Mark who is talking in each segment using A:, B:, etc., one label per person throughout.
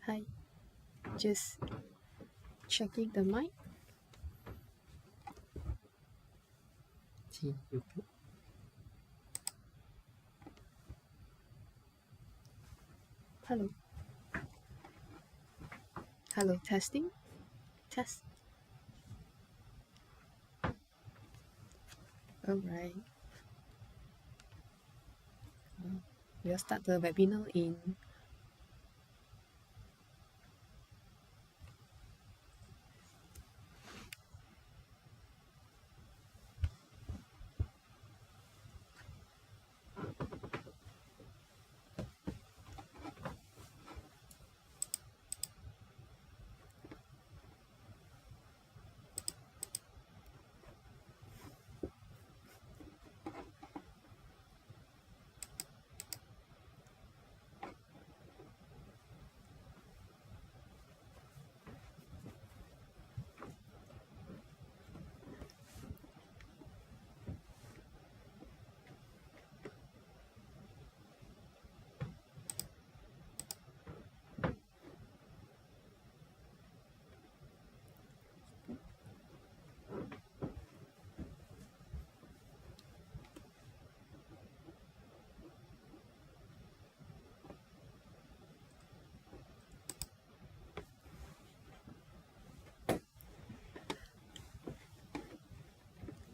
A: Hi, just checking the mic. Hello. Hello, testing. Test. All right. We'll start the webinar in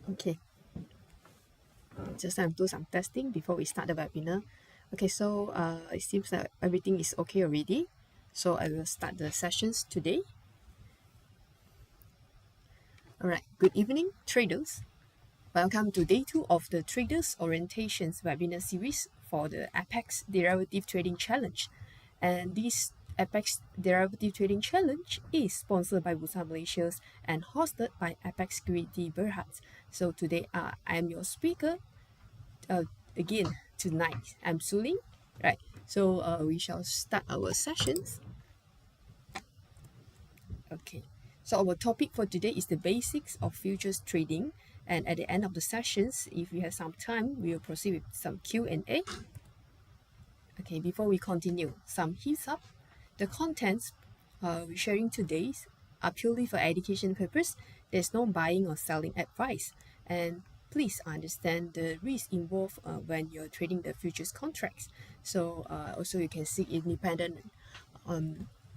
A: okay. Just do some testing before we start the webinar. Okay, so it seems that everything is okay already. So I will start the sessions today. All right. Good evening, traders. Welcome to day 2 of the Traders Orientations webinar series for the Apex Derivative Trading Challenge. And this Apex Derivative Trading Challenge is sponsored by Bursa Malaysia and hosted by Apex Security Berhad. So today I'm your speaker again tonight. I'm Suling. Right. So we shall start our sessions. Okay. So our topic for today is the basics of futures trading. And at the end of the sessions, if we have some time, we will proceed with some Q&A. Okay, before we continue, some heads up. The contents we're sharing today are purely for education purpose. There's no buying or selling advice. And please understand the risk involved when you're trading the futures contracts. So also you can seek independent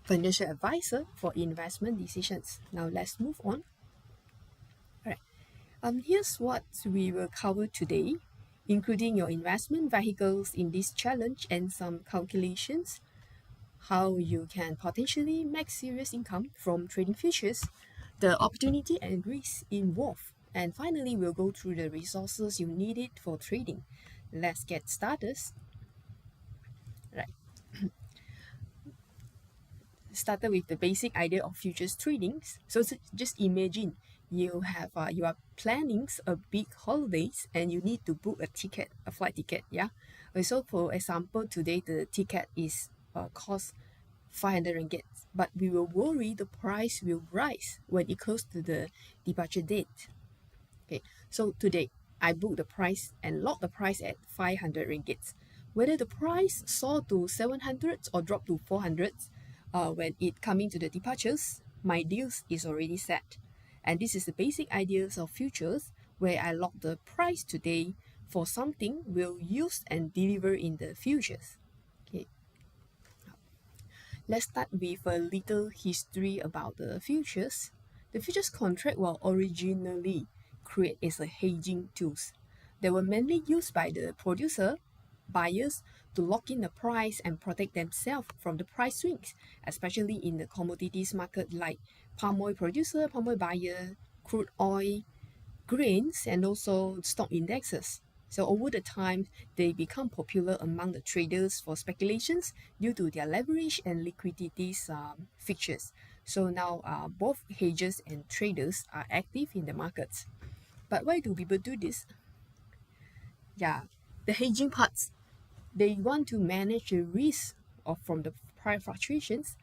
A: financial advisor for investment decisions. Now let's move on. All right. Here's what we will cover today, including your investment vehicles in this challenge and some calculations, how you can potentially make serious income from trading futures, the opportunity and risk involved, and finally we'll go through the resources you needed for trading. Let's get started. Right. Started with the basic idea of futures trading. So just imagine you are planning a big holidays and you need to book a flight ticket. Yeah. So for example, today the ticket is cost 500 ringgit, but we will worry the price will rise when it close to the departure date. Okay, so today I booked the price and locked the price at 500 ringgit. Whether the price soar to 700 or drop to 400, when it coming to the departures, my deals is already set. And this is the basic ideas of futures where I lock the price today for something we'll use and deliver in the futures. Okay. Let's start with a little history about the futures. The futures contract were originally created as a hedging tools. They were mainly used by the producer, buyers to lock in the price and protect themselves from the price swings, especially in the commodities market like palm oil producer, palm oil buyer, crude oil, grains, and also stock indexes. So over the time, they become popular among the traders for speculations due to their leverage and liquidity features. So now both hedgers and traders are active in the markets. But why do people do this? Yeah, the hedging parts, they want to manage the risk from the price fluctuations,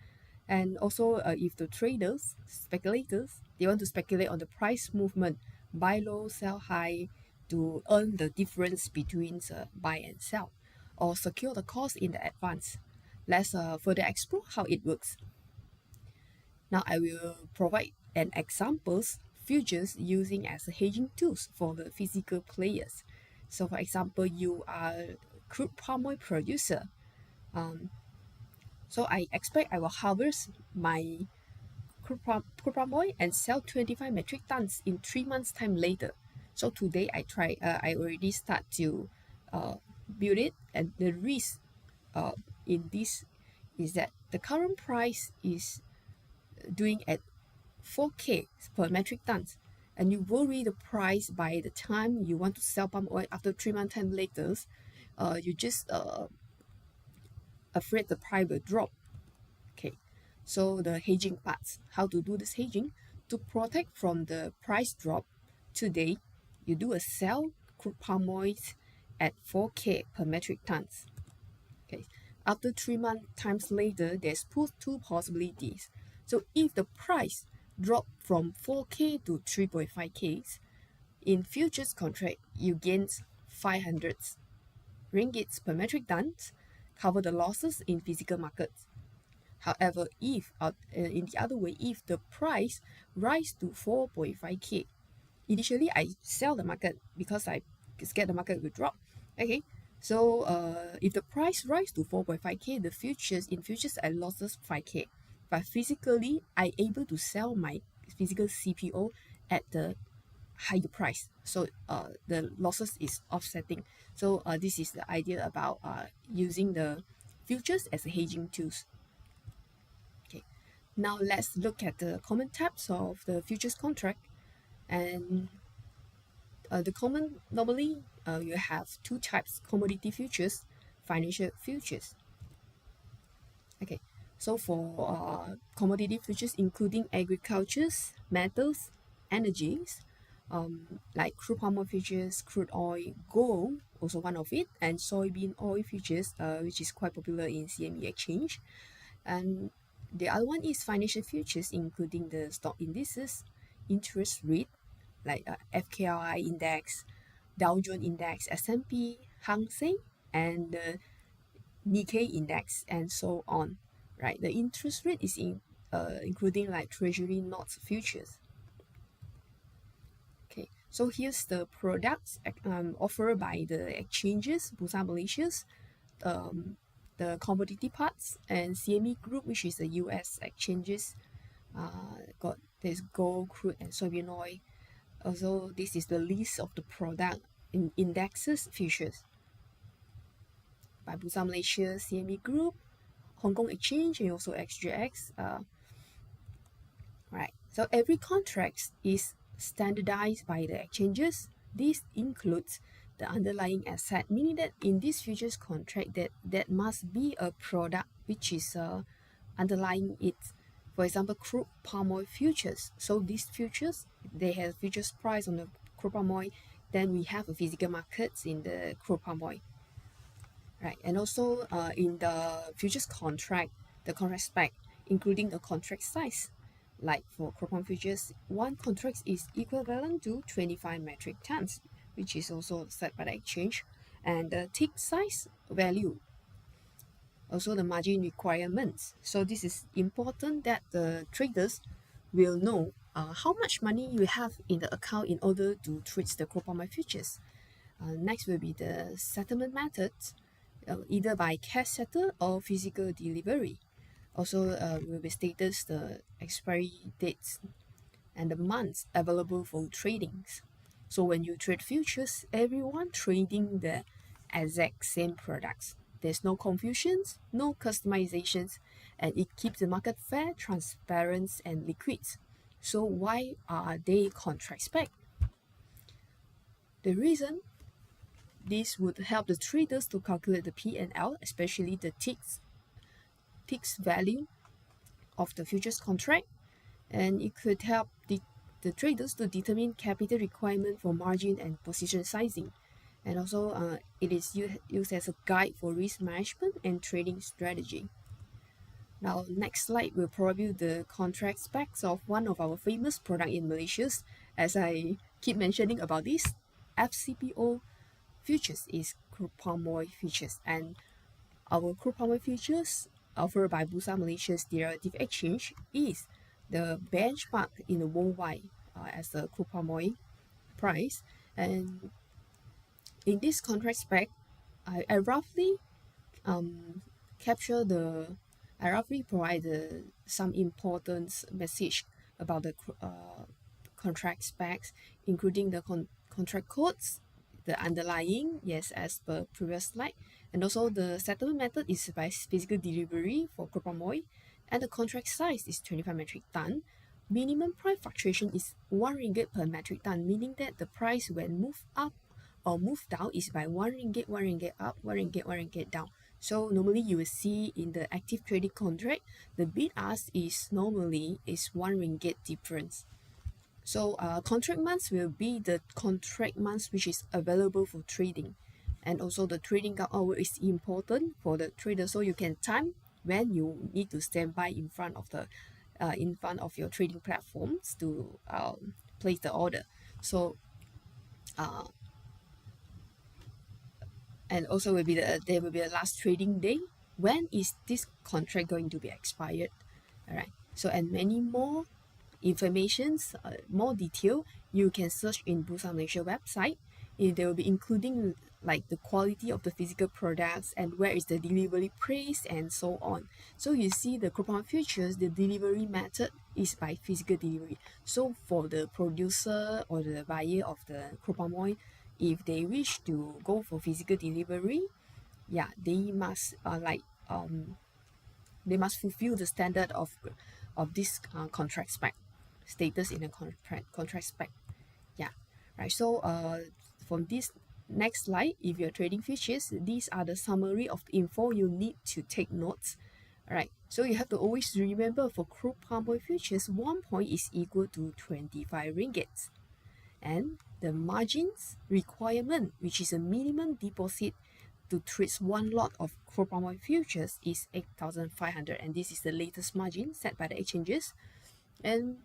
A: and also if the traders, speculators, they want to speculate on the price movement, buy low, sell high, to earn the difference between buy and sell, or secure the cost in the advance. let's further explore how it works. Now I will provide an examples futures using as a hedging tools for the physical players. So for example, you are crude palm oil producer. So I expect I will harvest my crude palm oil and sell 25 metric tons in 3 months time later. So today I already start to build it, and the risk in this is that the current price is doing at 4K per metric tons, and you worry the price by the time you want to sell palm oil after 3 months time later, you just afraid the price will drop. Okay, so the hedging parts, how to do this hedging to protect from the price drop. Today you do a sell crude palm oil at 4K per metric tons. Okay, after 3 months times later, there's two possibilities. So if the price drop from 4K to 3.5K, in futures contract you gain 500 ringgits per metric ton, cover the losses in physical markets. However, if in the other way, if the price rise to 4.5K, initially I sell the market because I scared the market will drop. Okay, so if the price rise to 4.5K, the futures I losses 5K, but physically I able to sell my physical CPO at the higher price. So the losses is offsetting. So this is the idea about using the futures as a hedging tools. Okay, now let's look at the common types of the futures contract. And the common normally you have two types: commodity futures, financial futures. Okay, so for commodity futures including agricultures, metals, energies, like crude palm oil futures, crude oil, gold, also one of it, and soybean oil futures, which is quite popular in CME exchange. And the other one is financial futures, including the stock indices, interest rate, like FKRI index, Dow Jones index, S&P, Hang Seng, and the Nikkei index, and so on. Right, the interest rate is including like treasury notes futures. Okay, so here's the products offered by the exchanges, Bursa Malaysia's, the commodity parts, and CME Group, which is the US exchanges. There's gold, crude, and soybean oil. Also, this is the list of the product in indexes futures by Bursa Malaysia, CME Group, Hong Kong Exchange, and also XGX. Right. So every contract is standardized by the exchanges. This includes the underlying asset, meaning that in this futures contract that must be a product which is underlying it. For example, crude palm oil futures. So these futures, they have futures price on the crude palm oil. Then we have a physical markets in the crude palm oil. Right, and also in the futures contract, the contract spec, including the contract size. Like for crude palm futures, one contract is equivalent to 25 metric tons, which is also set by the exchange, and the tick size value, also the margin requirements. So this is important that the traders will know how much money you have in the account in order to trade the crude palm futures. Next will be the settlement methods, either by cash settle or physical delivery. Also will be stated the expiry dates and the months available for tradings. So when you trade futures, everyone trading the exact same products. There's no confusions, no customizations, and it keeps the market fair, transparent, and liquid. So why are they contract spec? The reason this would help the traders to calculate the P&L, especially the ticks value of the futures contract, and it could help the traders to determine capital requirement for margin and position sizing. And also it is used as a guide for risk management and trading strategy. Now next slide will provide you the contract specs of one of our famous product in Malaysia. As I keep mentioning about this, FCPO futures is crude palm oil futures, and our crude palm oil futures offered by Bursa Malaysia's Derivative Exchange is the benchmark in the worldwide as the crude palm oil price. And in this contract spec, I roughly capture the I roughly provide some important message about the contract specs, including the contract codes, the underlying, yes, as per previous slide, and also the settlement method is by physical delivery for crude palm oil, and the contract size is 25 metric ton. Minimum price fluctuation is 1 ringgit per metric ton, meaning that the price when move up or move down is by 1 ringgit, 1 ringgit up, 1 ringgit, 1 ringgit down. So normally you will see in the active trading contract, the bid ask is normally is 1 ringgit difference. So contract months will be the contract months which is available for trading, and also the trading hour is important for the trader, so you can time when you need to stand by in front of your trading platforms to place the order. So and also there will be a last trading day. When is this contract going to be expired? All right. So and many more informations, more detail, you can search in Bursa Malaysia website. They will be including like the quality of the physical products and where is the delivery place and so on. So you see the crude palm futures, the delivery method is by physical delivery. So for the producer or the buyer of the crude palm oil, if they wish to go for physical delivery, yeah, they must they must fulfill the standard of this contract spec status in the contract spec. Yeah, right. So from this next slide, if you're trading futures, these are the summary of the info you need to take notes. All right, so you have to always remember for crude palm oil futures, 1 point is equal to 25 ringgit, and the margins requirement, which is a minimum deposit to trade one lot of crude palm oil futures, is 8,500, and this is the latest margin set by the exchanges. And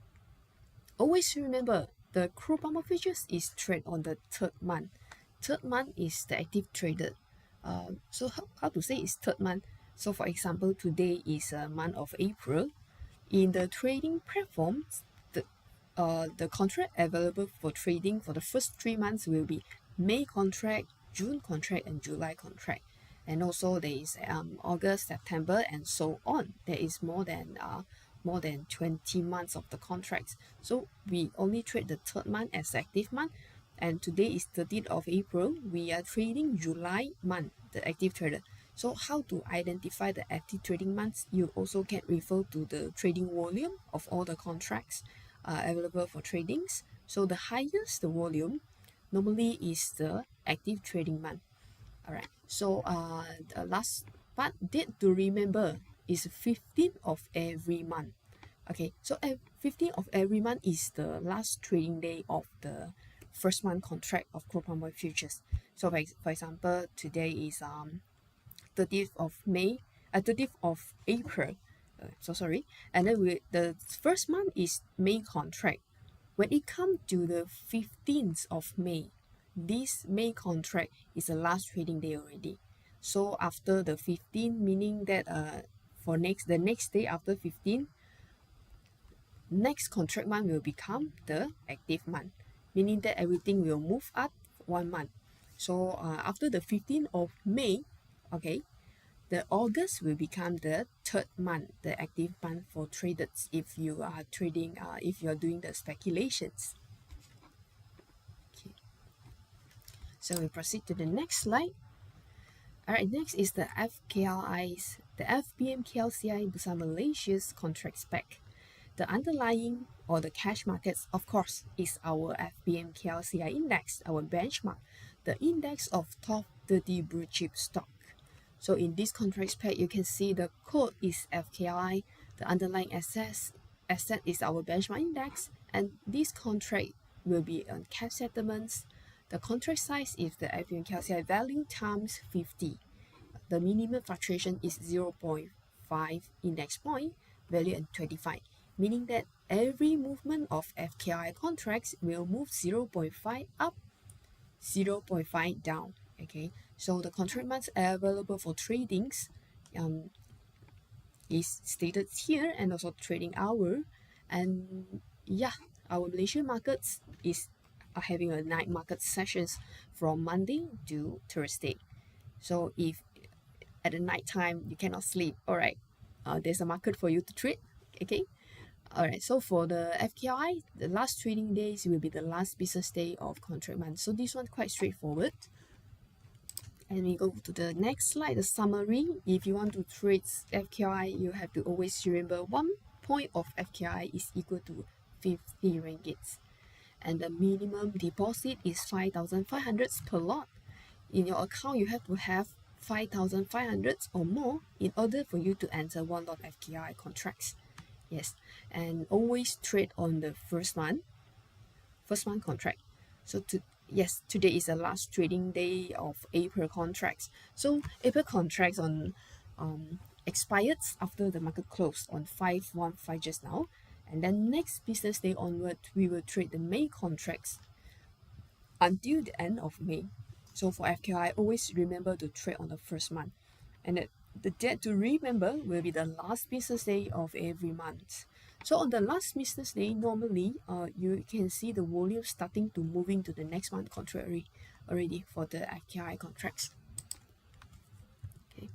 A: always remember, the crude palm oil futures is traded on the third month. Third month is the active traded. So how to say it's third month? So for example, today is a month of April. In the trading platforms, the contract available for trading for the first 3 months will be May contract, June contract, and July contract. And also there is August, September, and so on. There is more than 20 months of the contracts. So we only trade the third month as active month. And today is 30th of April. We are trading July month, the active trader. So how to identify the active trading months? You also can refer to the trading volume of all the contracts available for tradings. So the highest the volume normally is the active trading month. All right. So the last part date to remember is 15th of every month. Okay. So 15th of every month is the last trading day of the first month contract of crude palm oil futures. So for example, today is 30th of May, 30th of April. And then the first month is May contract. When it comes to the 15th of May, this May contract is the last trading day already. So after the 15th, meaning that for the next day after 15, next contract month will become the active month, meaning that everything will move up 1 month. So after the 15th of May, okay, the August will become the third month, the active month for traders if you are trading, if you are doing the speculations. Okay. So we proceed to the next slide. All right, next is the FKLI's, the FBM KLCI Bursa Malaysia's contract spec. The underlying or the cash markets, of course, is our FBM KLCI index, our benchmark, the index of top 30 blue chip stock. So in this contract spec, you can see the code is FKI, the underlying asset is our benchmark index, and this contract will be on cash settlements. The contract size is the FBM KLCI value times 50. The minimum fluctuation is 0.5 index point, value at 25, meaning that every movement of FKI contracts will move 0.5 up, 0.5 down. Okay, so the contract months available for tradings, is stated here, and also trading hour. And yeah, our Malaysian markets is are having a night market sessions from Monday to Thursday. So if at the night time you cannot sleep, all right, there's a market for you to trade. Okay. All right, so for the FKI, the last trading days will be the last business day of contract month. So this one quite straightforward. And we go to the next slide, the summary. If you want to trade FKI, you have to always remember 1 point of FKI is equal to 50 ringgit. And the minimum deposit is 5,500 per lot. In your account, you have to have 5,500 or more in order for you to enter 1 lot FKI contracts. Yes, and always trade on the first month contract. So yes, today is the last trading day of April contracts. So April contracts on expired after the market closed on 5/15 just now, and then next business day onward we will trade the May contracts until the end of May. So for FKI, always remember to trade on the first month, and the date to remember will be the last business day of every month. So on the last business day, normally you can see the volume starting to moving to the next month contract already for the FKI contracts. Okay.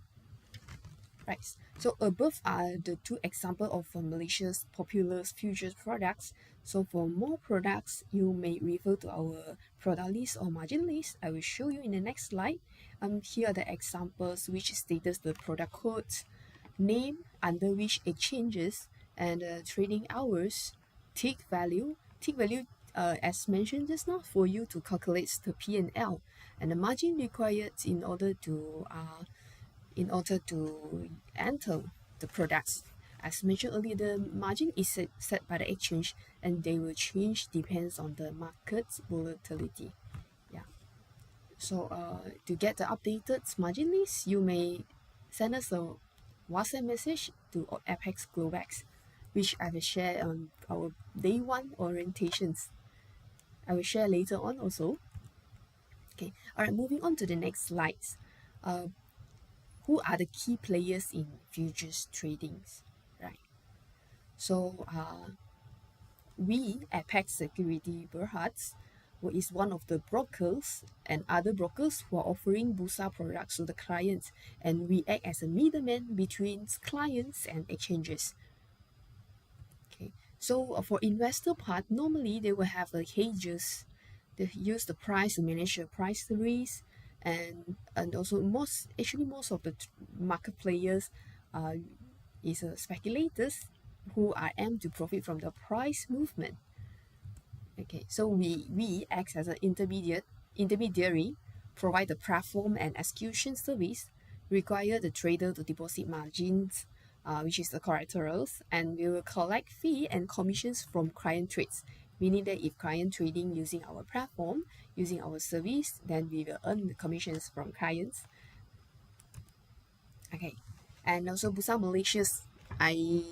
A: Right. So above are the two examples of Malaysia's popular futures products. So for more products, you may refer to our product list or margin list. I will show you in the next slide. Here are the examples which states the product codes, name under which exchanges, and trading hours, tick value. Tick value, as mentioned just now, for you to calculate the P&L, and the margin required in order to enter the products. As mentioned earlier, the margin is set by the exchange, and they will change depends on the market's volatility. Yeah. So to get the updated margin list, you may send us a WhatsApp message to Apex Globex, which I will share on our day one orientations. I will share later on also. Okay. All right. Moving on to the next slides. Who are the key players in futures tradings, right? So we Apex Security Berhad, who is one of the brokers and other brokers who are offering Bursa products to the clients, and we act as a middleman between clients and exchanges. Okay, so for investor part, normally they will have a hedges. They use the price to manage the price risk, and also most of the market players is speculators who are aimed to profit from the price movement. Okay, so we act as an intermediary, provide the platform and execution service, require the trader to deposit margins, which is the collaterals, and we will collect fee and commissions from client trades, meaning that if client trading using our platform, using our service, then we will earn the commissions from clients. Okay, and also Bursa Malaysia's, I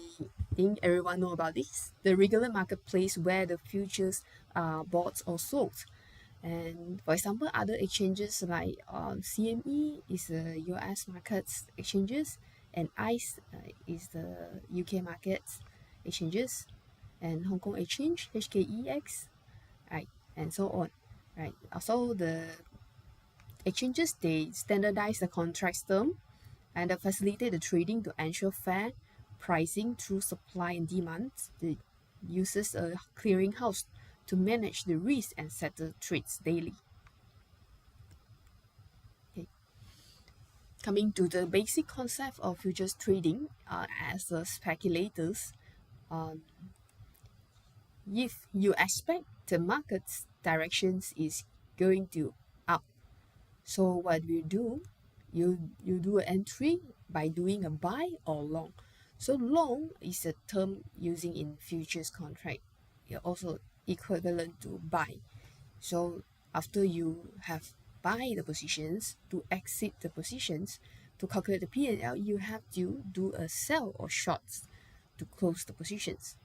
A: think everyone know about this, the regular marketplace where the futures are bought or sold. And for example, other exchanges like CME is the US markets exchanges, and ICE is the UK markets exchanges, and Hong Kong Exchange, HKEX, right, and so on, right. Also, the exchanges, they standardize the contract term and facilitate the trading to ensure fair pricing through supply and demand. It uses a clearinghouse to manage the risk and settle trades daily. Okay. Coming to the basic concept of futures trading, as speculators, if you expect the market's directions is going to up, so what you do, you do an entry by doing a buy or long. So long is a term using in futures contract. You're also equivalent to buy. So after you have buy the positions, to exit the positions, to calculate the P&L, you have to do a sell or short to close the positions.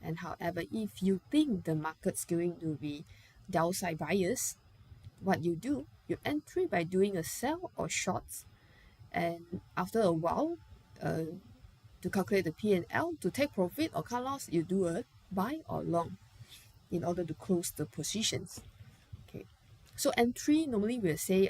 A: And however, if you think the market's going to be downside bias, what you do, you entry by doing a sell or short, and after a while, To calculate the P&L, to take profit or cut loss, you do a buy or long in order to close the positions. Okay, so entry normally we'll say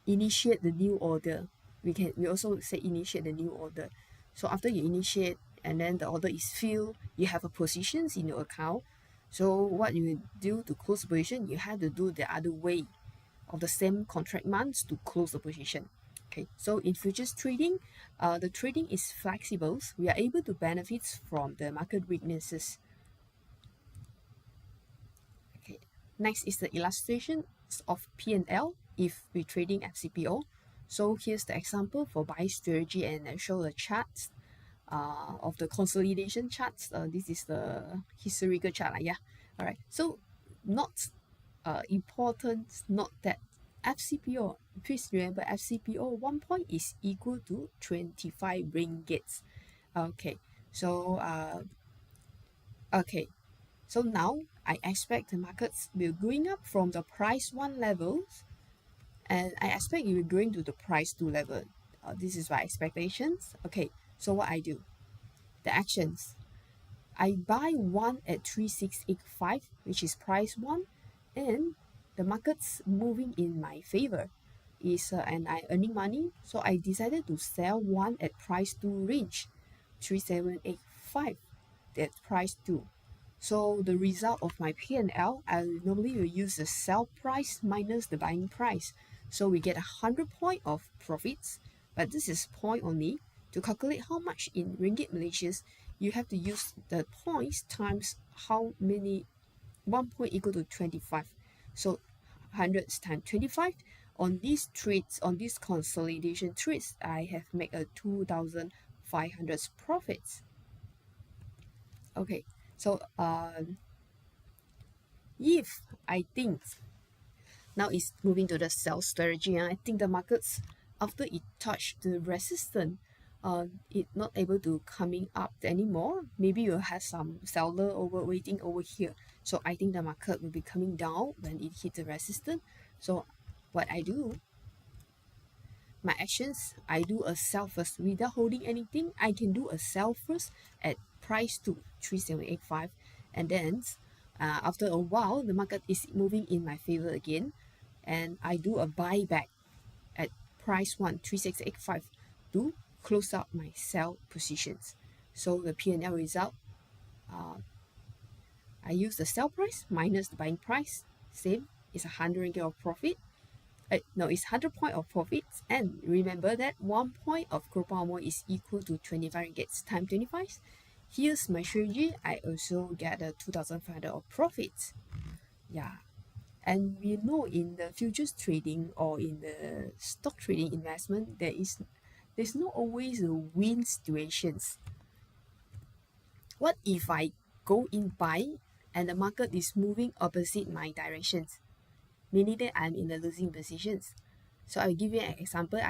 A: initiate the new order. We also say initiate the new order. So after you initiate and then the order is filled, you have a positions in your account. So what you do to close the position, you have to do the other way of the same contract months to close the position. Okay, so in futures trading, the trading is flexible. We are able to benefit from the market weaknesses. Okay, next is the illustration of P&L if we're trading at CPO. So here's the example for buy strategy, and I show the charts of the consolidation charts. This is the historical chart. Yeah, all right. So not important, not that FCPO. Please remember FCPO 1 point is equal to 25 ringgits. Okay, so okay, so now I expect the markets will going up from the price 1 levels, and I expect it will going to the price 2 level. This is my expectations. Okay, so what I do, the actions, I buy one at 3685, which is price 1, and the market's moving in my favor is and I earning money, so I decided to sell one at price 2 range, 3785, that price 2. So the result of my P&L, I normally will use the sell price minus the buying price. So we get 100 point of profits, but this is point only. To calculate how much in ringgit Malaysia's, you have to use the points times how many, 1 point equal to 25. So 100 times 25. On these trades, on these consolidation trades, I have made a 2,500 profits. Okay, so if I think now it's moving to the sell strategy, and I think the markets after it touched the resistance, it not able to coming up anymore. Maybe you have some seller waiting over here. So I think the market will be coming down when it hit the resistance. So what I do, my actions, I do a sell first without holding anything. I can do a sell first at price 2, 3785, and then after a while the market is moving in my favor again, and I do a buyback at price 1, 3685 to close out my sell positions. So the P&L result, I use the sell price minus the buying price, same, it's 100 ringgit of profit. No, it's 100 point of profits, and remember that 1 point of coupon more is equal to 25 ringgit times 25. Here's my strategy. I also get a 2,500 of profits. Yeah, and we know in the futures trading or in the stock trading investment, there's not always a win situations. What if I go in buy and the market is moving opposite my directions, meaning that I'm in the losing positions? So I'll give you an example.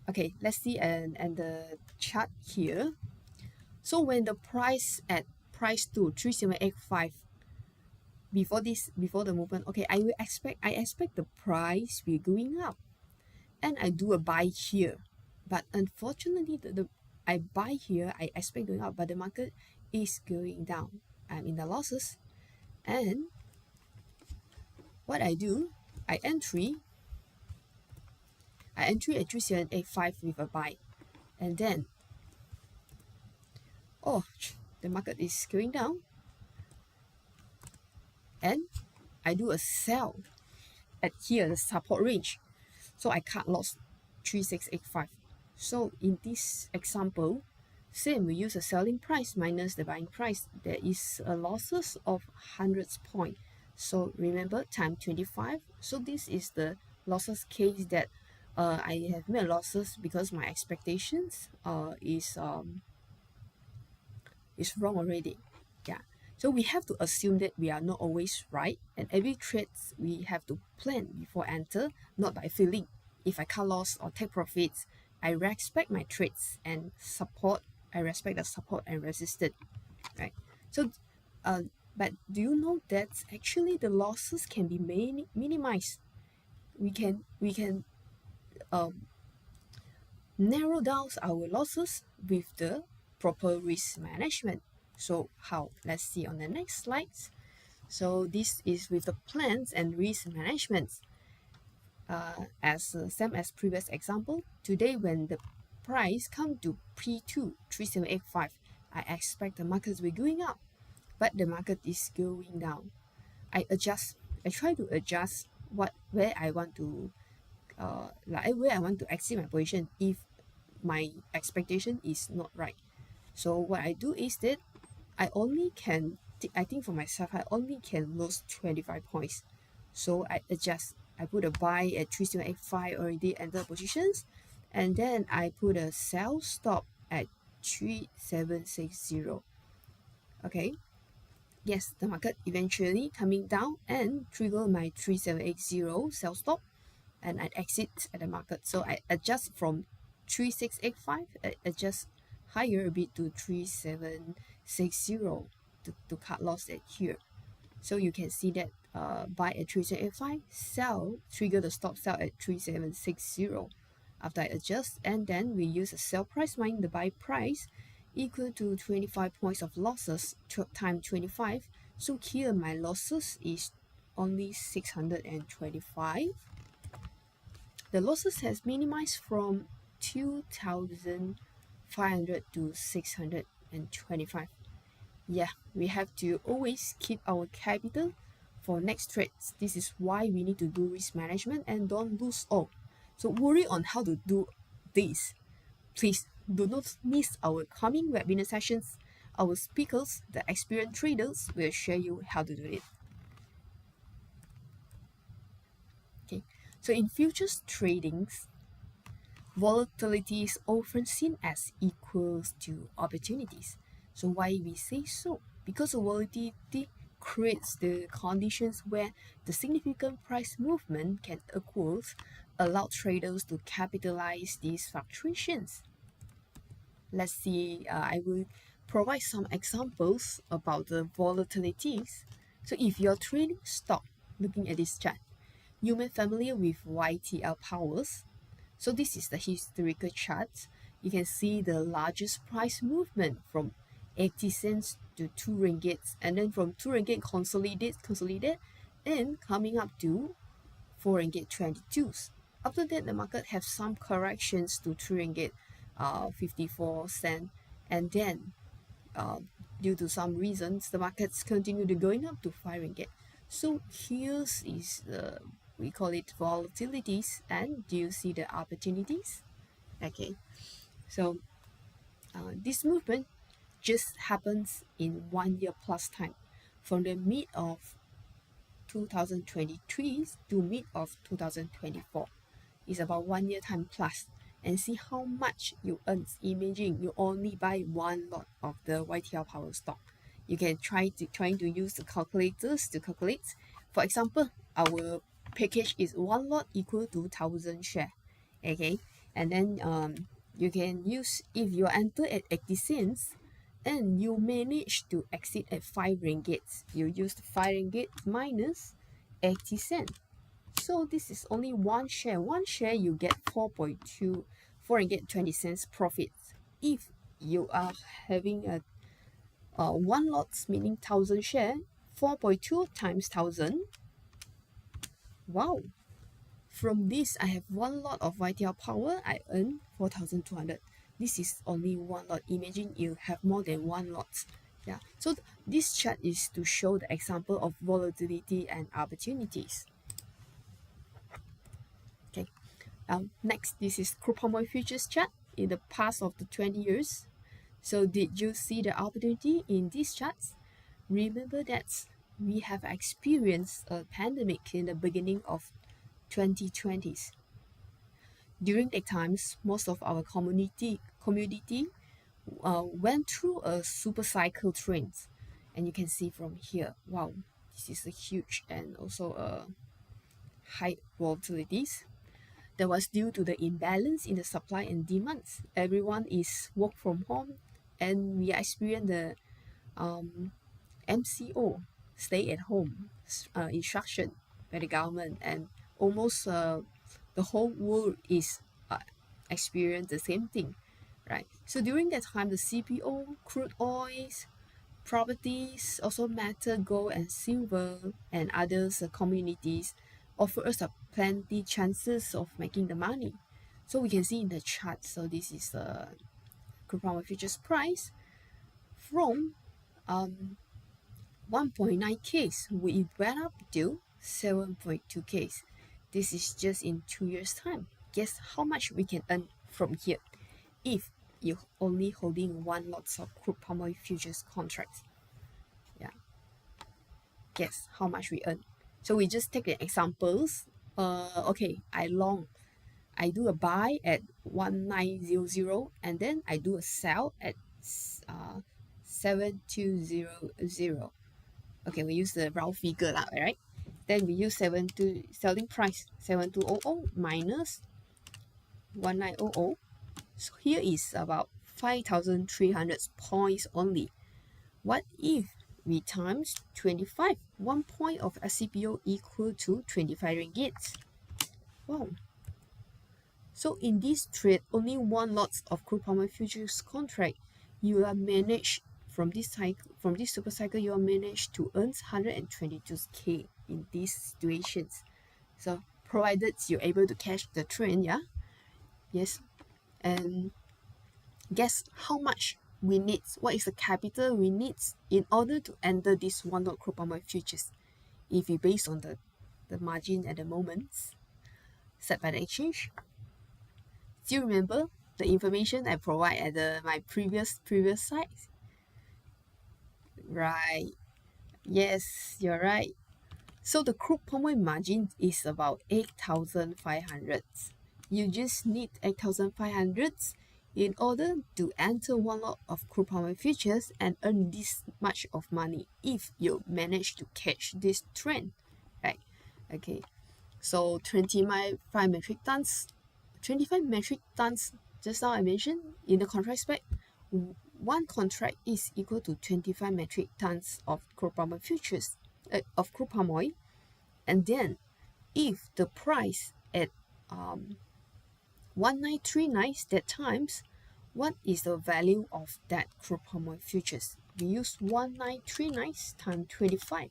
A: Okay, let's see and the chart here. So when the price at price 2, 3785, before the movement, okay, I expect the price will going up, and I do a buy here. But unfortunately, I buy here, I expect going up, but the market is going down. I'm in the losses, and what I do, I entry at 3785 with a buy, and then the market is going down, and I do a sell at here, the support range. So I cut loss 3685. So in this example, same, we use a selling price minus the buying price. There is a losses of 100 point. So remember, time 25. So this is the losses case that I have made losses because my expectations is wrong already. Yeah. So we have to assume that we are not always right, and every trade we have to plan before enter, not by feeling. If I cut loss or take profits, I respect my trades and support. I respect the support and resistance, right? So, but do you know that actually the losses can be minimized? We can narrow down our losses with the proper risk management. So how? Let's see on the next slides. So this is with the plans and risk management. As same as previous example, today when the price come to P2 3785, I expect the markets will going up, but the market is going down. I try to adjust where I want to where I want to exit my position if my expectation is not right. So what I do is that I only can I think for myself I only can lose 25 points. So I adjust. I put a buy at 3785 already enter positions, and then I put a sell stop at 3760. Okay. Yes, the market eventually coming down and trigger my 3780 sell stop, and I exit at the market. So I adjust from 3685, I adjust higher a bit to 3760 to cut loss at here. So you can see that buy at 3785, sell, trigger the stop sell at 3760 after I adjust, and then we use a sell price minus the buy price equal to 25 points of losses times 25. So here my losses is only 625. The losses has minimized from 2,500 to 625. Yeah, we have to always keep our capital for next trades. This is why we need to do risk management and don't lose all. So worry on how to do this. Please do not miss our coming webinar sessions. Our speakers, the experienced traders, will share you how to do it. Okay, so in futures tradings, volatility is often seen as equals to opportunities. So why we say so? Because volatility creates the conditions where the significant price movement can occur, allow traders to capitalize these fluctuations. Let's see, I will provide some examples about the volatilities. So if you're trading stock, looking at this chart, you may be familiar with YTL powers. So this is the historical chart. You can see the largest price movement from 80 cents to 2 ringgit, and then from 2 ringgit consolidate, and coming up to 4 ringgit 22s. After that, the market have some corrections to 2 ringgit 54 cent, and then due to some reasons, the markets continue to going up to 5 ringgit. So here's is the we call it volatilities, and do you see the opportunities? Okay, so this movement just happens in 1 year plus time, from the mid of 2023 to mid of 2024. It's about 1 year time plus, and see how much you earn. Imagine you only buy one lot of the YTL power stock. You can trying to use the calculators to calculate. For example, our package is one lot equal to 1,000 share. Okay, and then you can use, if you enter at 80 cents and you manage to exit at 5 ringgit, you use 5 ringgit minus 80 cents. So this is only one share. One share you get 4.2, 4 ringgit 20 cents profit. If you are having a one lot, meaning 1,000 share, 4.2 times 1,000. Wow. From this, I have one lot of YTL power. I earn 4,200. This is only one lot. Imagine you have more than one lot. Yeah. So this chart is to show the example of volatility and opportunities. Okay. Next, this is crude palm oil futures chart in the past of the 20 years. So did you see the opportunity in these charts? Remember that we have experienced a pandemic in the beginning of 2020s. During that times, most of our community went through a super cycle trend, and you can see from here, wow, this is a huge and also a high volatilities. That was due to the imbalance in the supply and demands. Everyone is work from home, and we experience the MCO, stay at home instruction by the government, and almost the whole world is experience the same thing, right? So during that time, the CPO, crude oils, properties, also metal, gold, and silver, and others communities offer us a plenty chances of making the money. So we can see in the chart. So this is the crude palm oil futures price from 1.9Ks. We went up to 7.2Ks. This is just in 2 years' time. Guess how much we can earn from here if you're only holding one lot of crude palm oil futures contracts. Yeah. Guess how much we earn. So we just take the examples. Okay, I do a buy at 1900 and then I do a sell at 7200. Okay, we use the round figure lah, right? Then we use selling price 7200 minus 1900. So here is about 5,300 points only. What if we times 25? 1 point of SCPO equal to 25 ringgits. Wow. So in this trade, only one lot of crude palm oil futures contract, you are managed from this super cycle, you are managed to earn 122K in these situations. So provided you're able to catch the trend, yeah? Yes. And guess how much we need, what is the capital we need in order to enter this one lot crude palm oil futures? If you based on the margin at the moment set by the exchange. Do you remember the information I provide at my previous site? Right. Yes, you're right. So the crude palm oil margin is about 8,500. You just need 8,500 in order to enter one lot of crude palm oil futures and earn this much of money if you manage to catch this trend, right? Okay, so 25 metric tons, 25 metric tons, just now I mentioned in the contract spec, one contract is equal to 25 metric tons of crude palm oil futures, of crude palm oil. And then if the price at 1939 that times, what is the value of that crude palm oil futures? We use 1939 times 25.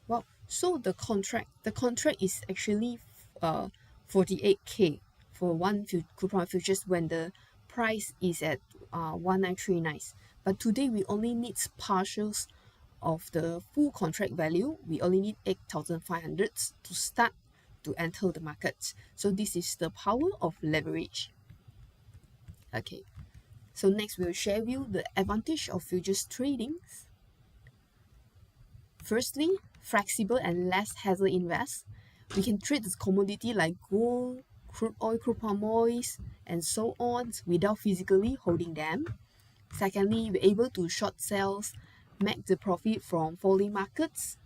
A: Wow, so the contract is actually 48K for one crude palm oil futures when the price is at 1939. But today we only need partials of the full contract value. We only need 8,500 to start to enter the market. So this is the power of leverage. Okay, so next we'll share with you the advantage of futures trading. Firstly, flexible and less hassle invest. We can trade this commodity like gold, crude oil, crude palm oils, and so on without physically holding them. Secondly, we're able to short sales, make the profit from falling markets.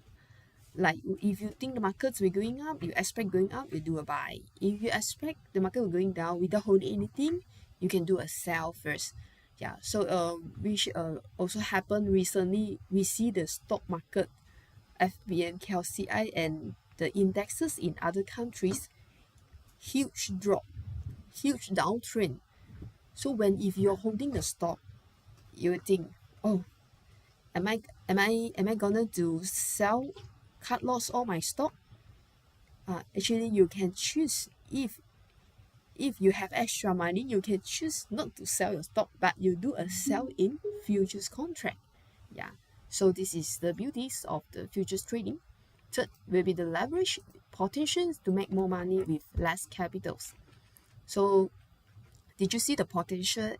A: Like if you think the markets will going up, you expect going up, you do a buy. If you expect the market will going down without holding anything, you can do a sell first. Yeah, so which also happened recently. We see the stock market, FBN, KLCI, and the indexes in other countries, huge drop, huge downtrend. So if you're holding the stock, you would think, oh, am I gonna to sell, cut loss all my stock? Actually, you can choose. If you have extra money, you can choose not to sell your stock, but you do a sell in futures contract. Yeah, so this is the beauties of the futures trading. Third will be the leverage potential to make more money with less capitals. So did you see the potential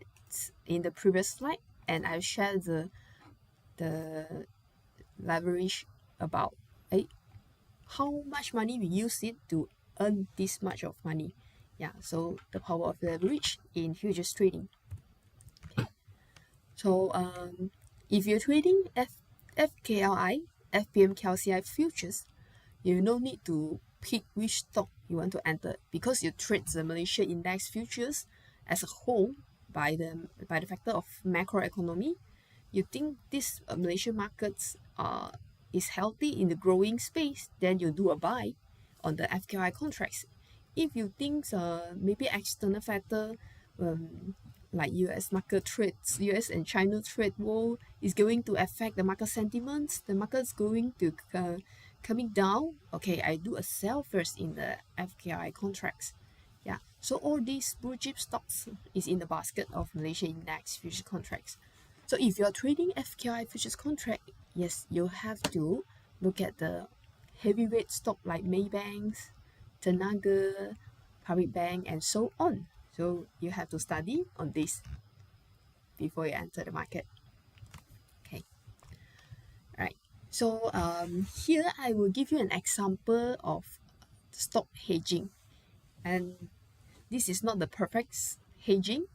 A: in the previous slide? And I shared the leverage about how much money we use it to earn this much of money. Yeah, so the power of leverage in futures trading. Okay. So if you're trading FKLI, FPM KLCI futures, you no need to pick which stock you want to enter because you trade the Malaysia Index futures as a whole by the factor of macroeconomy. You think this Malaysian markets is healthy in the growing space, then you do a buy on the FKI contracts. if you think maybe external factor, like US market trades, US and China trade war is going to affect the market sentiments, the market's going to coming down, okay, I do a sell first in the FKI contracts. Yeah, so all these blue chip stocks is in the basket of Malaysia Index futures contracts. So if you're trading FKI futures contract, yes, you have to look at the heavyweight stock like Maybanks, Tenaga, Public Bank, and so on. So you have to study on this before you enter the market. Okay, right. So here I will give you an example of stock hedging, and this is not the perfect hedging,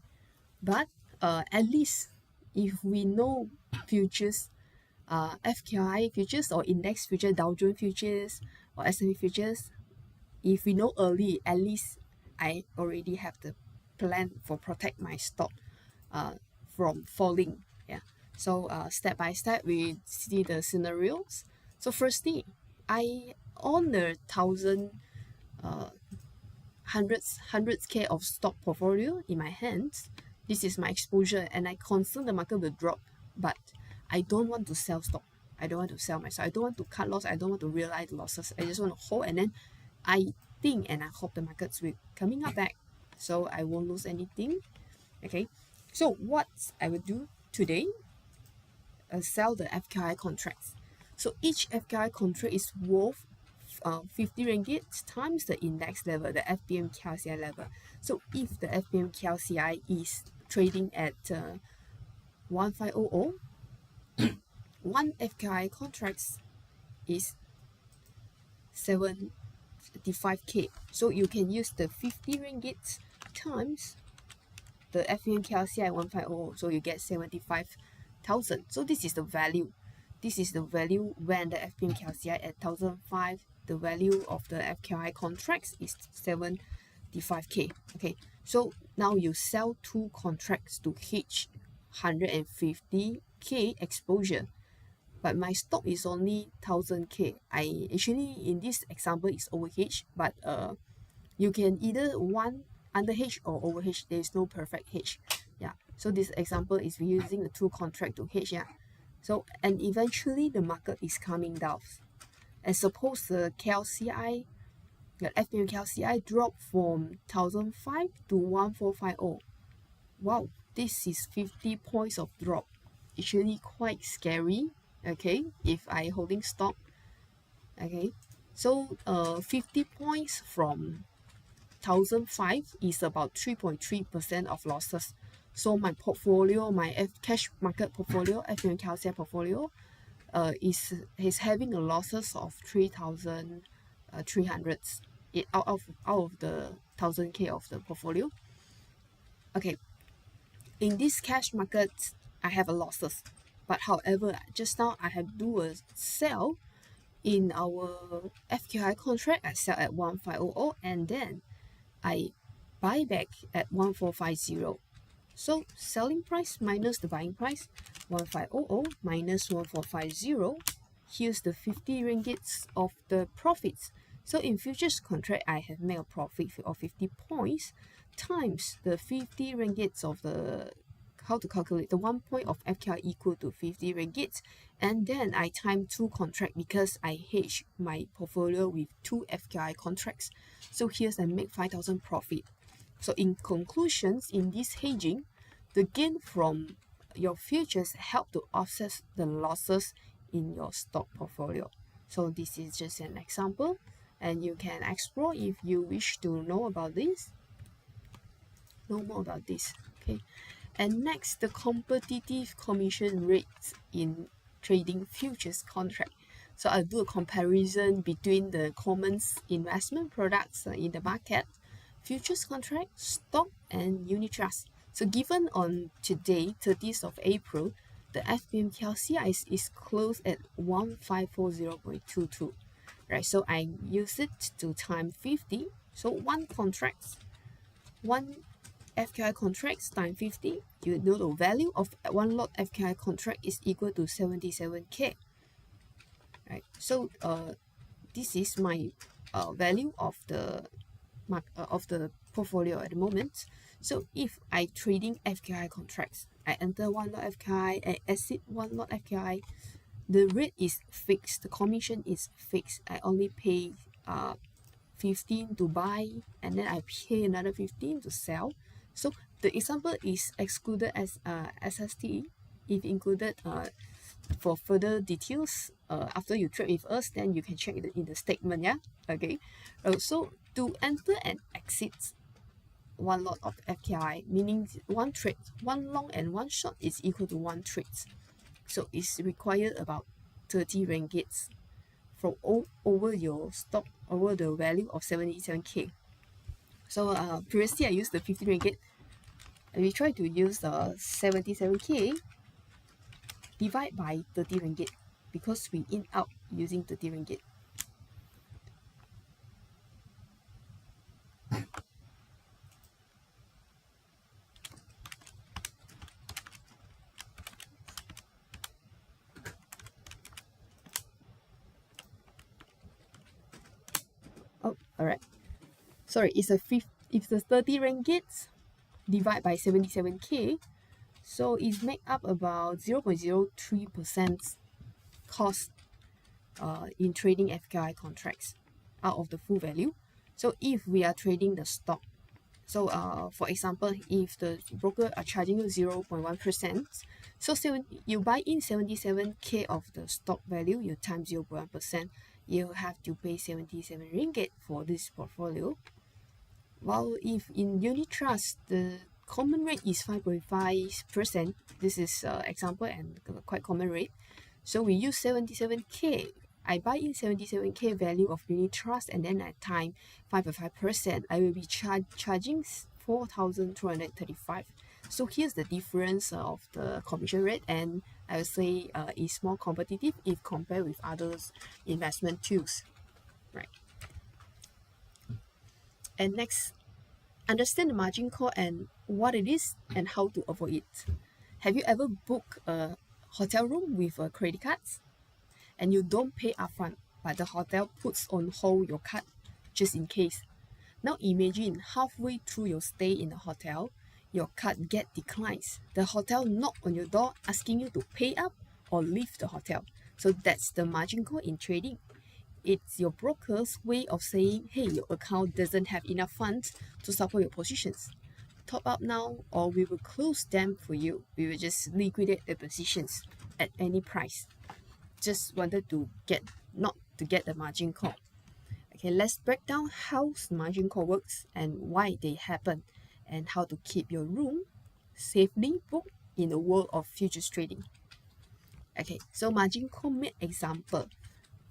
A: but at least if we know futures, FKI futures or index futures, Dow Jones futures or S&P futures, if we know early, at least I already have the plan for protect my stock from falling. Yeah. So step by step we see the scenarios. So firstly, I own the hundreds K of stock portfolio in my hands. This is my exposure, and I concern the market will drop, but I don't want to sell stock. I don't want to sell myself. I don't want to cut loss. I don't want to realize losses. I just want to hold, and then I think and I hope the markets will coming up back, so I won't lose anything. Okay, so what I will do today, sell the FKI contracts. So each FKI contract is worth 50 ringgit times the index level, the FBM KLCI level. So if the FBM KLCI is trading at 1500, one FKI contracts is 75k. So you can use the 50 ringgit times the FBM KLCI 1500, so you get 75,000. So this is the value. This is the value when the FBM KLCI at 1005. The value of the FKI contracts is 75k. Okay, so now you sell two contracts to hedge 150k exposure, but my stock is only 1000k. I actually in this example is overhedged, but you can either one under hedge or over hedge. There is no perfect hedge. Yeah, so this example is using the two contract to hedge. Yeah, so and eventually the market is coming down, and suppose the KLCI, the FBM KLCI drop from 1005 to 1450. Wow, this is 50 points of drop. Actually quite scary. Okay, if I holding stock. Okay, so 50 points from 1005 is about 3.3% of losses. So my portfolio, my cash market portfolio, FBM KLCI portfolio, is having a losses of 3,300 out of the 1000k of the portfolio. Okay, in this cash market I have a losses, but however just now I have do a sell in our FKI contract. I sell at 1500 and then I buy back at 1450. So selling price minus the buying price, 1500 minus 1450. Here's the 50 ringgits of the profits. So in futures contract, I have made a profit of 50 points times the 50 ringgits of the, how to calculate the 1 point of FKI equal to 50 ringgits, and then I time two contract because I hedge my portfolio with two FKI contracts. So here's I make 5,000 profit. So in conclusions, in this hedging, the gain from your futures help to offset the losses in your stock portfolio. So this is just an example, and you can explore if you wish to know about this. Know more about this. Okay, and next, the competitive commission rates in trading futures contract. So I'll do a comparison between the common investment products in the market, futures contract, stock, and unit trust. So given on today, 30th of April, the FBM KLCI is closed at 1540.22. Right, so I use it to time 50. So one FKI contracts times 50, you know the value of one lot FKI contract is equal to 77k. Right, so this is my value of the of the portfolio at the moment. So if I trading FKI contracts, I enter one lot FKI, I exit one lot FKI, the rate is fixed, the commission is fixed. I only pay 15 to buy, and then I pay another 15 to sell. So the example is excluded as SST. If included for further details after you trade with us, then you can check it in the statement. Yeah, okay. So to enter and exit one lot of FKI, meaning one trade, one long and one short is equal to one trade. So it's required about 30 ringgits from over your stock, over the value of 77k. So previously I used the 50 ringgit, and we try to use the 77k divide by 30 ringgit because we in out using 30 ringgit. Oh, all right. Sorry, it's the 30 ringgit divide by 77k, so it make up about 0.03% cost in trading FKI contracts out of the full value. So if we are trading the stock, so for example, if the broker are charging you 0.1%, so you buy in 77k of the stock value, you times 0.1%, you have to pay 77 ringgit for this portfolio. While if in unit trust, the common rate is 5.5%, this is example and quite common rate. So we use 77k. I buy in 77k value of unit trust, and then at time 5.5%, I will be charging 4,235. So here's the difference of the commission rate, and I would say it's more competitive if compared with others investment tools, right? And next, understand the margin call and what it is and how to avoid it. Have you ever booked a hotel room with credit cards and you don't pay upfront, but the hotel puts on hold your card just in case? Now imagine halfway through your stay in the hotel, your card get declines. The hotel knock on your door asking you to pay up or leave the hotel. So that's the margin call in trading. It's your broker's way of saying, hey, your account doesn't have enough funds to support your positions. Top up now or we will close them for you. We will just liquidate the positions at any price. Just wanted to not to get the margin call. Okay, let's break down how margin call works and why they happen and how to keep your room safely booked in the world of futures trading. Okay, so margin call made example.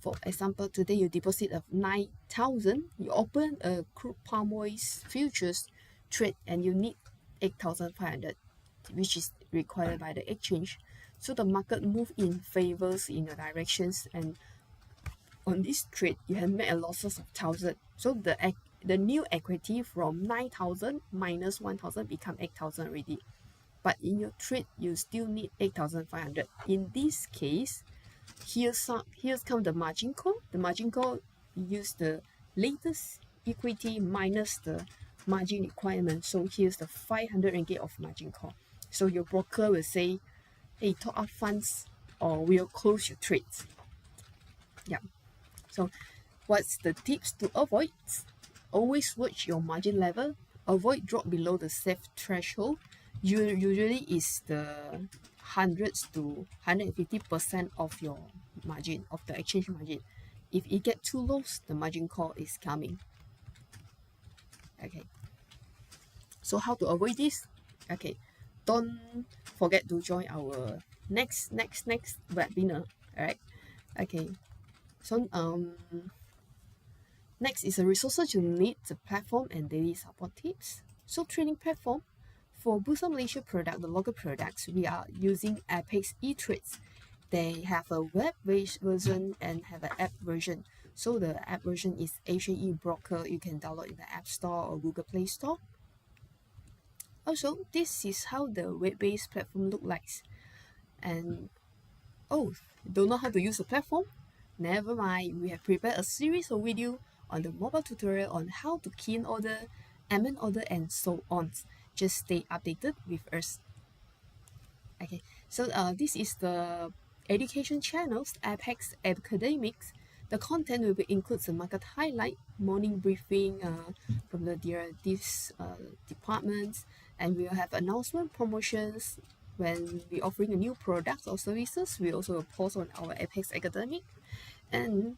A: For example, today you deposit of 9,000, you open a crude palm oil futures trade and you need 8,500, which is required by the exchange. So the market move in favors in your directions, and on this trade you have made a losses of 1,000. So the new equity from 9,000 minus 1,000 become 8,000 already. But in your trade you still need 8,500. In this case, here's come the margin call. The margin call use the latest equity minus the margin requirement. So here's the 500 ringgit of margin call. So your broker will say, hey, top up funds or we'll close your trades. Yeah. So what's the tips to avoid? Always watch your margin level. Avoid drop below the safe threshold. Usually is the hundreds to 150% of your margin, of the exchange margin. If it get too low, the margin call is coming. Okay, so how to avoid this? Okay, don't forget to join our next webinar. All right. Okay, so next is the resources you need, the platform and daily support tips. So trading platform. For Bursa Malaysia product, the local products, we are using Apex eTrades. They have a web-based version and have an app version. So the app version is Asian e-broker. You can download in the App Store or Google Play Store. Also, this is how the web-based platform look like. And don't know how to use the platform? Never mind, we have prepared a series of video on the mobile tutorial on how to key in order, amend order, and so on. Just stay updated with us. Okay, so this is the education channels, Apex Academics. The content will include the market highlight, morning briefing from the derivatives departments, and we will have announcement promotions when we offering a new product or services. We also post on our Apex Academic, and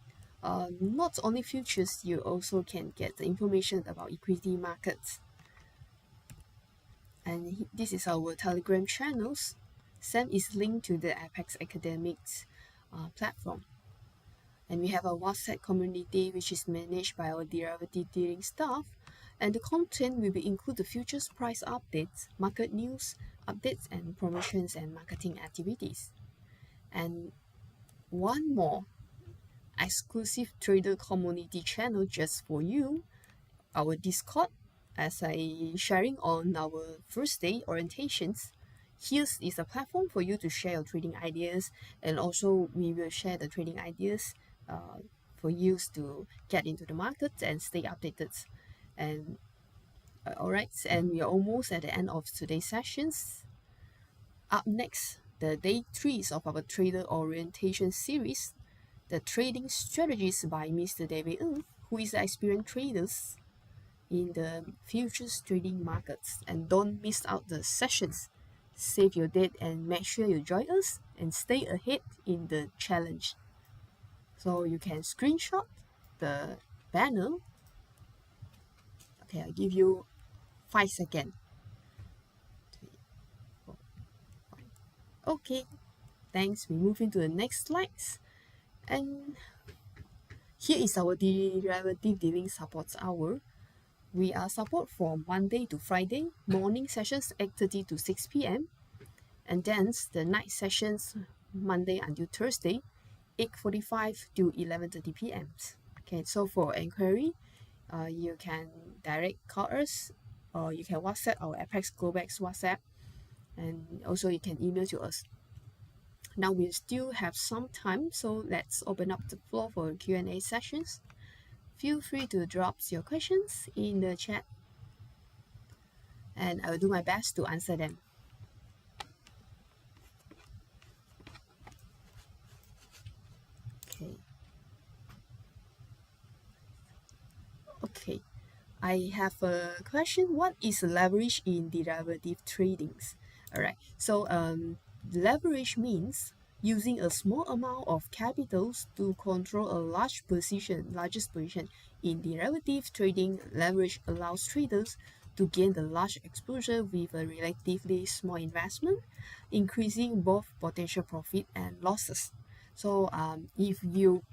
A: not only futures, you also can get the information about equity markets. And this is our Telegram channels. Sam is linked to the Apex Academics platform. And we have a WhatsApp community which is managed by our derivative dealing staff. And the content will include the futures price updates, market news, updates, and promotions and marketing activities. And one more exclusive trader community channel just for you, our Discord, as I sharing on our first day orientations. Here is a platform for you to share your trading ideas, and also we will share the trading ideas for you to get into the market and stay updated. And all right, and we are almost at the end of today's sessions. Up next, the day 3 of our trader orientation series, the trading strategies by Mr. David Ng, who is an experienced trader in the futures trading markets. And don't miss out the sessions. Save your date and make sure you join us and stay ahead in the challenge. So you can screenshot the banner. Okay, I'll give you 5 seconds. Okay, thanks. We move into the next slides. And here is our derivative dealing support hour. We are support from Monday to Friday, morning sessions 8:30 to 6 p.m. And then the night sessions Monday until Thursday, 8:45 to 11:30 p.m. Okay, so for inquiry, you can direct call us, or you can WhatsApp our Apex Globex WhatsApp, and also you can email to us. Now we still have some time, so let's open up the floor for Q&A sessions. Feel free to drop your questions in the chat, and I will do my best to answer them. Okay, I have a question. What is leverage in derivative tradings? All right, so leverage means using a small amount of capitals to control a largest position in derivative trading. Leverage allows traders to gain the large exposure with a relatively small investment, increasing both potential profit and losses. So if you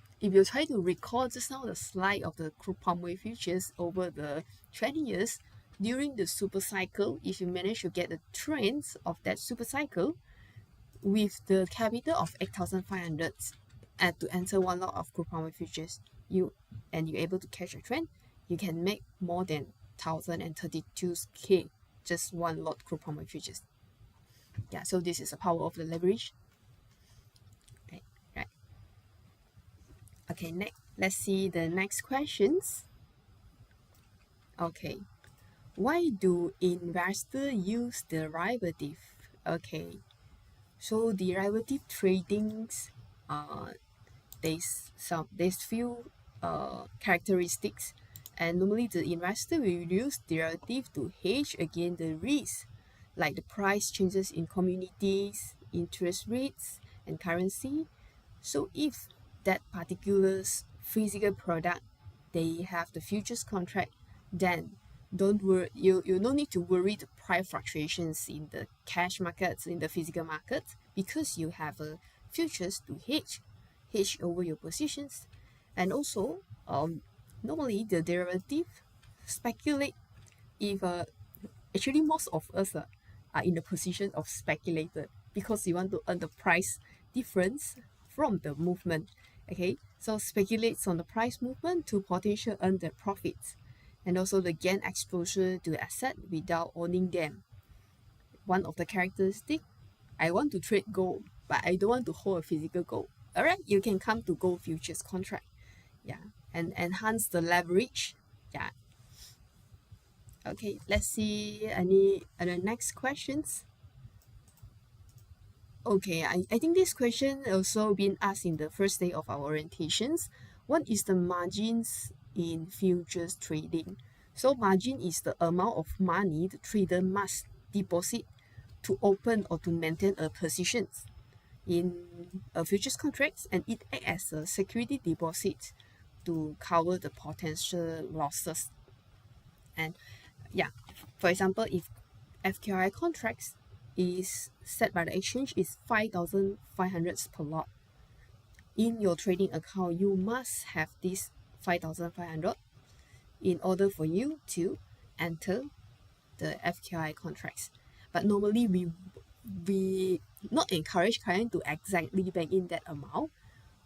A: try to recall just now the slide of the crude palm oil futures over the 20 years, during the super cycle, if you manage to get the trends of that super cycle with the capital of 8,500 and to enter one lot of crude palm oil futures, you're able to catch a trend, you can make more than 1,032K just one lot crude palm oil futures. Yeah, so this is the power of the leverage. Right. Okay, next, let's see the next questions. Okay, why do investors use derivative? Okay, so derivative tradings, there's few characteristics, and normally the investor will use derivative to hedge against the risk, like the price changes in commodities, interest rates, and currency. So if that particular physical product, they have the futures contract, then don't worry, you no need to worry the price fluctuations in the cash markets, in the physical markets, because you have a futures to hedge over your positions. And also normally the derivative speculate if actually most of us are in the position of speculator, because you want to earn the price difference from the movement. Okay, so speculates on the price movement to potential earn the profits, and also the gain exposure to asset without owning them. One of the characteristic, I want to trade gold, but I don't want to hold a physical gold. All right, you can come to gold futures contract. Yeah, and enhance the leverage. Yeah. Okay, let's see any other next questions. Okay, I think this question also been asked in the first day of our orientations. What is the margins in futures trading? So margin is the amount of money the trader must deposit to open or to maintain a position in a futures contracts, and it acts as a security deposit to cover the potential losses. And yeah, for example, if FQI contracts is set by the exchange is 5,500 per lot, in your trading account you must have this 5,500 in order for you to enter the FQI contracts. But normally we not encourage client to exactly bank in that amount.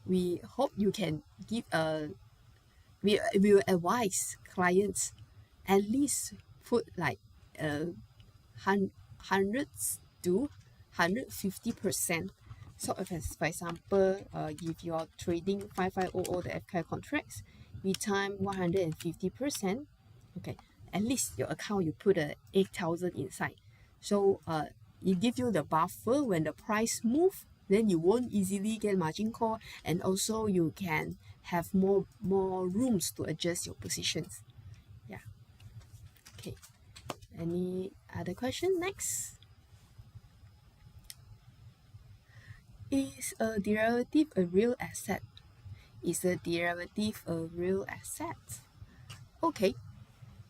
A: We hope you can give a we will advise clients at least put like hundreds to 150%. So if as for example, if you are trading 5500 the FK contracts, we time 150%. Okay, at least your account you put a 8,000 inside. So it gives you the buffer when the price move, then you won't easily get margin call, and also you can have more rooms to adjust your positions. Yeah. Okay. Any other question next? Is a derivative a real asset? Is a derivative a real asset? Okay,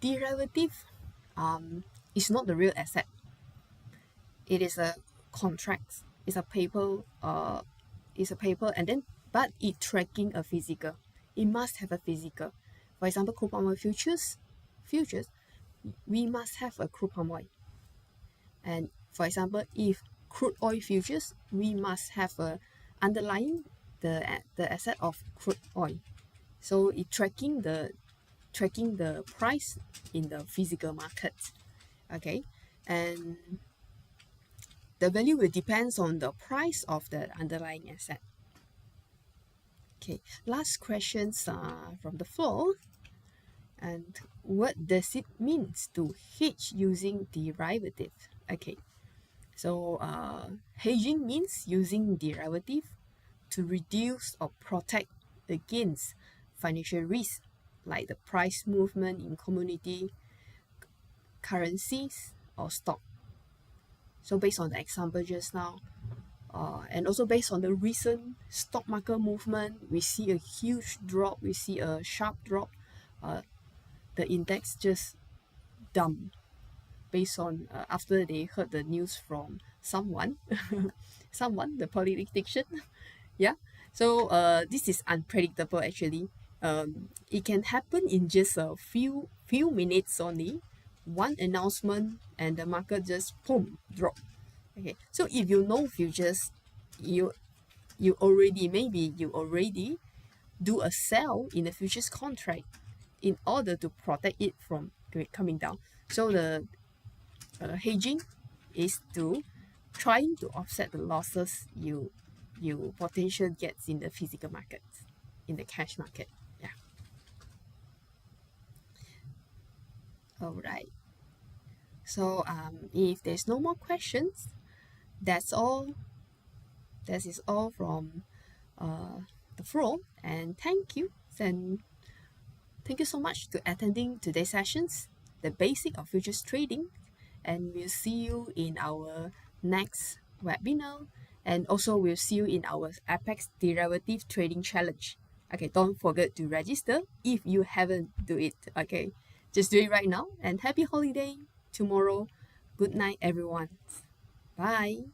A: derivative is not the real asset. It is a contract. It's a paper. It's a paper, and then but it tracking a physical. It must have a physical. For example, crude palm oil futures, we must have a crude palm oil. And for example, if crude oil futures, we must have a underlying the asset of crude oil. So it tracking the price in the physical market. Okay, and the value will depends on the price of the underlying asset. Okay, last questions from the floor. And what does it means to hedge using derivative? Okay, so hedging means using derivative to reduce or protect against financial risk like the price movement in commodity, currencies, or stock. So based on the example just now, and also based on the recent stock market movement, we see a huge drop, we see a sharp drop. The index just dumped based on after they heard the news from someone, the politician. Yeah. So this is unpredictable actually. It can happen in just a few minutes only. One announcement and the market just boom drop. Okay. So if you know futures, you already do a sell in the futures contract in order to protect it from coming down. So the hedging is to trying to offset the losses you potential gets in the physical market, in the cash market. Yeah. All right. So if there's no more questions, that's all. That is all from the floor. And thank you. And thank you so much to attending today's sessions, the basic of futures trading. And we'll see you in our next webinar. And also we'll see you in our Apex Derivative Trading Challenge. Okay, don't forget to register if you haven't do it. Okay, just do it right now. And happy holiday tomorrow. Good night, everyone. Bye.